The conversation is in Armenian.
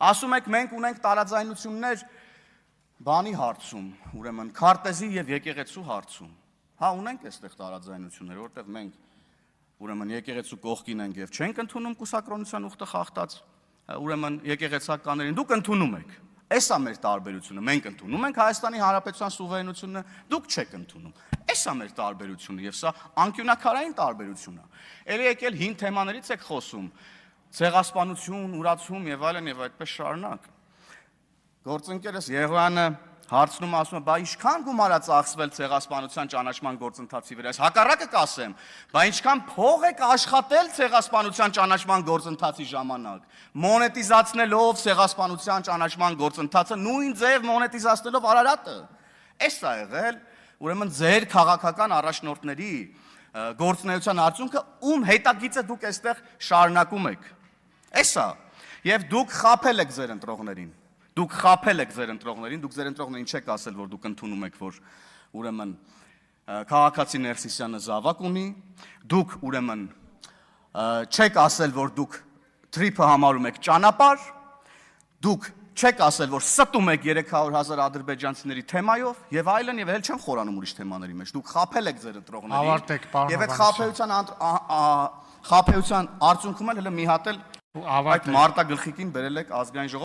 Ասում եք մենք ունենք տարաձայնություններ բանի հարցում, ուրեմն քարտեզի եւ եկեղեցու հարցում։ Հա, ունենք այստեղ տարաձայնություններ, որտեղ մենք ուրեմն եկեղեցու կողքին ենք եւ չենք ընդունում կուսակրոնության ուխտը խախտած, ուրեմն եկեղեցականներին դուք ընդունում եք։ Էսա մեր տարբերությունը, մենք ընդունում ենք Հայաստանի Հանրապետության սուվերենությունը, դուք չեք ընդունում։ Էսա մեր տարբերությունը եւ սա անկյունակարային տարբերություն է։ Էլի եկել հին թեմաներից եք խոսում, ցեղասպանություն, ուրացում եւ այլն եւ այդպես շարունակ։ Գործընկերս Եղոյանը հարցնում ասում է, բա ինչքան գումար է ծախսվել ցեղասպանության ճանաչման գործընթացի վրա։ Հակառակը կասեմ, բա ինչքան փող եք աշխատել ցեղասպանության ճանաչման գործընթացի ժամանակ, մոնետիզացնելով ցեղասպանության ճանաչման գործընթացը, նույն ձև մոնետիզացնելով Արարատը։ Էս է եղել, ուրեմն ձեր քաղաքական առաջնորդների գործունեության արդյունքը, ում հետագիծը դուք այստեղ շարունակում եք։ Էսա։ Եվ դուք խաբել եք ձեր ընտրողներին։ Դուք խաբել եք ձեր ընտրողներին, դուք ձեր ընտրողներին չեք ասել, որ դուք ընդունում եք, որ ուրեմն քաղաքացի Ներսիսյանը զավակ ունի, դուք ուրեմն չեք ասել, որ դուք թրիփը համարում եք ճանապարհ, դուք չեք ասել, որ ստում եք 300,000 ադրբեջանցիների թեմայով եւ այլն եւ էլ չեմ խորանում ուրիշ թեմաների մեջ։ Դուք խաբել եք ձեր ընտրողներին։ Եվ այդ խաբեության արդյունքում էլ հələ մի հատ էլ այդ մարտագլխիկին բերել եք ազգային ժողով